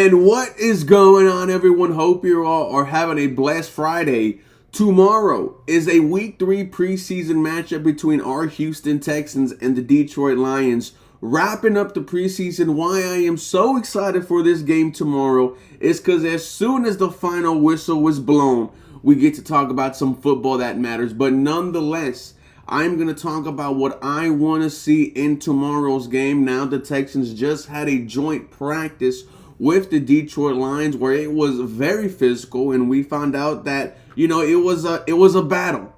And what is going on, everyone? Hope you all are having a blessed Friday. Tomorrow is a Week 3 preseason matchup between our Houston Texans and the Detroit Lions. Wrapping up the preseason, why I am so excited for this game tomorrow is because as soon as the final whistle was blown, we get to talk about some football that matters. But nonetheless, I'm going to talk about what I want to see in tomorrow's game. Now the Texans just had a joint practice with the Detroit Lions where it was very physical, and we found out that, it was a battle.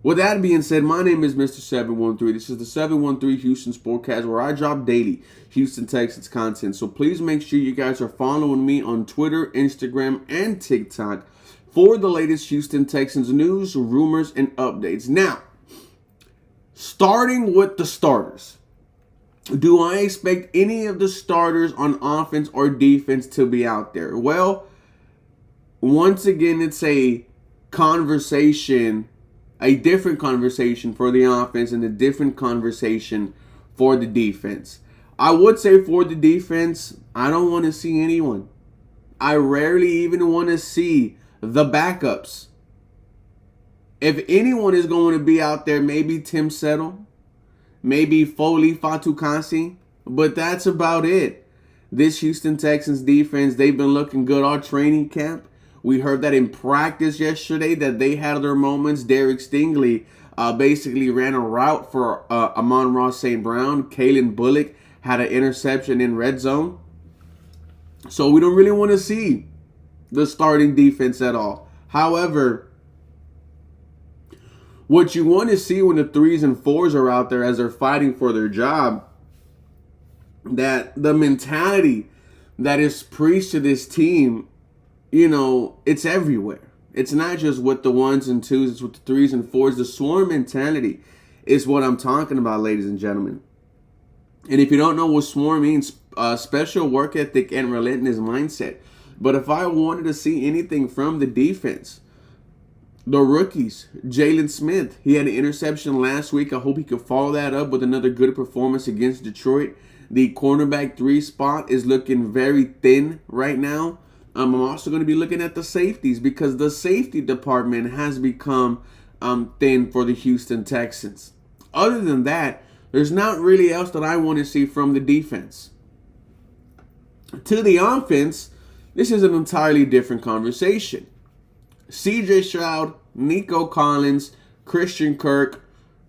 With that being said, my name is Mr. 713. This is the 713 Houston Sportcast, where I drop daily Houston Texans content. So please make sure you guys are following me on Twitter, Instagram, and TikTok for the latest Houston Texans news, rumors, and updates. Now, starting with the starters. Do I expect any of the starters on offense or defense to be out there? Well, once again, it's a conversation, a different conversation for the offense and a different conversation for the defense. I would say for the defense, I don't want to see anyone. I rarely even want to see the backups. If anyone is going to be out there, maybe Tim Settle, maybe Foley Fatukasi, but that's about it. This Houston Texans defense, they've been looking good all training camp. We heard that in practice yesterday that they had their moments. Derek Stingley basically ran a route for Amon-Ra St. Brown. Kalen Bullock had an interception in red zone. So we don't really want to see the starting defense at all. However, what you want to see when the 3s and 4s are out there as they're fighting for their job, that the mentality that is preached to this team, it's everywhere. It's not just with the 1s and 2s, it's with the 3s and 4s. The swarm mentality is what I'm talking about, ladies and gentlemen. And if you don't know what swarm means, special work ethic and relentless mindset. But if I wanted to see anything from the defense, the rookies, Jalen Smith, he had an interception last week. I hope he could follow that up with another good performance against Detroit. The cornerback 3 spot is looking very thin right now. I'm also going to be looking at the safeties because the safety department has become thin for the Houston Texans. Other than that, there's not really else that I want to see from the defense. To the offense, this is an entirely different conversation. CJ Stroud, Nico Collins, Christian Kirk,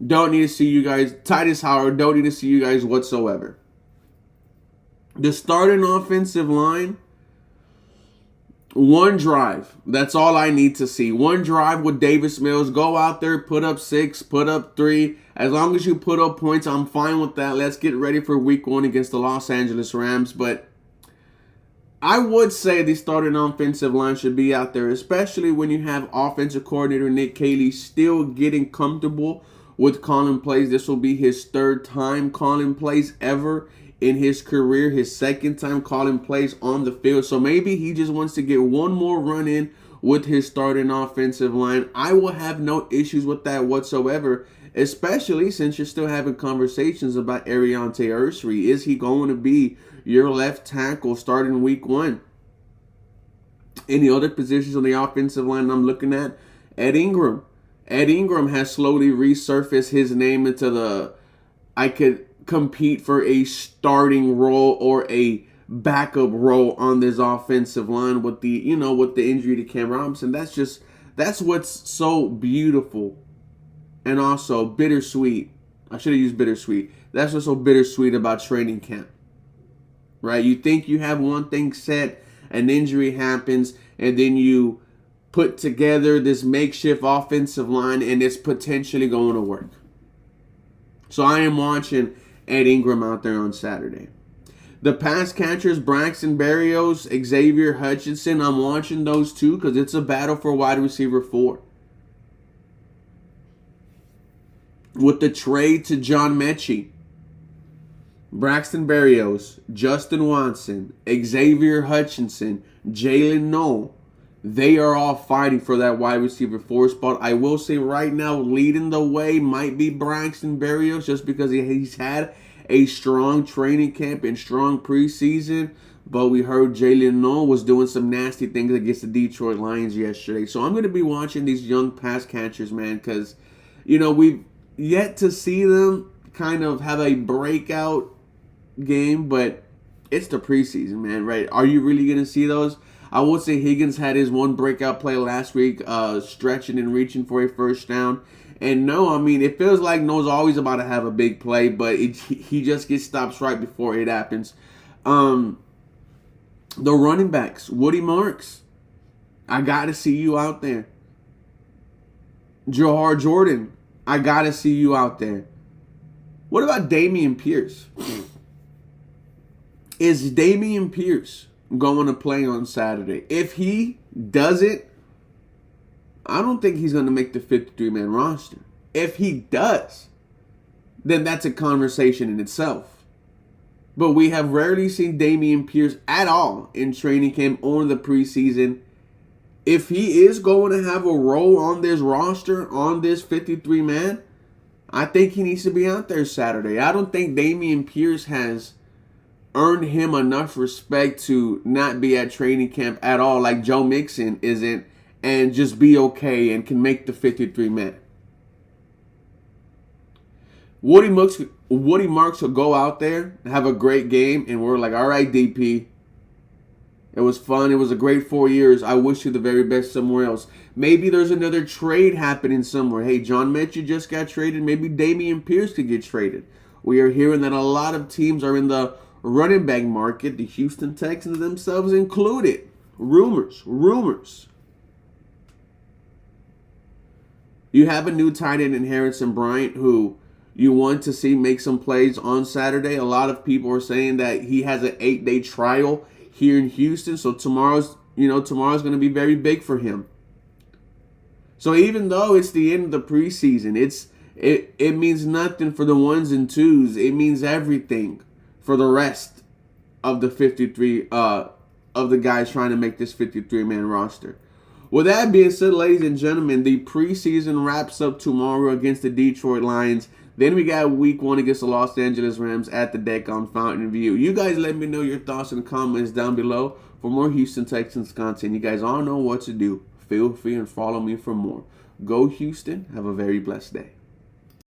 don't need to see you guys. Titus Howard, don't need to see you guys whatsoever. The starting offensive line, one drive. That's all I need to see. One drive with Davis Mills. Go out there, put up 6, put up 3. As long as you put up points, I'm fine with that. Let's get ready for week 1 against the Los Angeles Rams. But I would say the starting offensive line should be out there, especially when you have offensive coordinator Nick Caley still getting comfortable with calling plays. This will be his 3rd time calling plays ever in his career, his 2nd time calling plays on the field. So maybe he just wants to get one more run in with his starting offensive line. I will have no issues with that whatsoever, especially since you're still having conversations about Ariante Ursary. Is he going to be your left tackle starting week 1? Any other positions on the offensive line I'm looking at? Ed Ingram. Ed Ingram has slowly resurfaced his name into I could compete for a starting role or a backup role on this offensive line with the injury to Cam Robinson. That's what's so beautiful and also bittersweet. I should have used bittersweet. That's what's so bittersweet about training camp. Right? You think you have one thing set, an injury happens, and then you put together this makeshift offensive line, and it's potentially going to work. So I am watching Ed Ingram out there on Saturday. The pass catchers, Braxton Berrios, Xavier Hutchinson, I'm watching those two because it's a battle for wide receiver 4. With the trade to John Mechie, Braxton Berrios, Justin Watson, Xavier Hutchinson, Jalen Noel, they are all fighting for that wide receiver 4 spot. I will say right now, leading the way might be Braxton Berrios just because he's had a strong training camp and strong preseason. But we heard Jalen Noel was doing some nasty things against the Detroit Lions yesterday. So I'm going to be watching these young pass catchers, man, because, we've yet to see them kind of have a breakout game, but it's the preseason, man, right? Are you really going to see those? I would say Higgins had his one breakout play last week, stretching and reaching for a first down. And it feels like Noah's always about to have a big play, but he just gets stops right before it happens. The running backs, Woody Marks, I got to see you out there. Johar Jordan, I got to see you out there. What about Dameon Pierce? Is Dameon Pierce going to play on Saturday? If he doesn't, I don't think he's going to make the 53-man roster. If he does, then that's a conversation in itself. But we have rarely seen Dameon Pierce at all in training camp or the preseason. If he is going to have a role on this roster, on this 53-man, I think he needs to be out there Saturday. I don't think Dameon Pierce has earned him enough respect to not be at training camp at all, like Joe Mixon isn't, and just be okay and can make the 53-man. Woody Marks will go out there, have a great game, and we're like, all right, DP. It was fun. It was a great 4 years. I wish you the very best somewhere else. Maybe there's another trade happening somewhere. Hey, John Mechie just got traded. Maybe Dameon Pierce could get traded. We are hearing that a lot of teams are in the running back market, the Houston Texans themselves included. Rumors. You have a new tight end in Harrison Bryant who you want to see make some plays on Saturday. A lot of people are saying that he has an 8-day trial here in Houston. So tomorrow's going to be very big for him. So even though it's the end of the preseason, it means nothing for the ones and twos. It means everything for the rest of the 53 of the guys trying to make this 53-man roster. With that being said, ladies and gentlemen, the preseason wraps up tomorrow against the Detroit Lions. Then we got week 1 against the Los Angeles Rams at the deck on Fountain View. You guys let me know your thoughts in the comments down below. For more Houston Texans content, you guys all know what to do. Feel free and follow me for more. Go Houston. Have a very blessed day.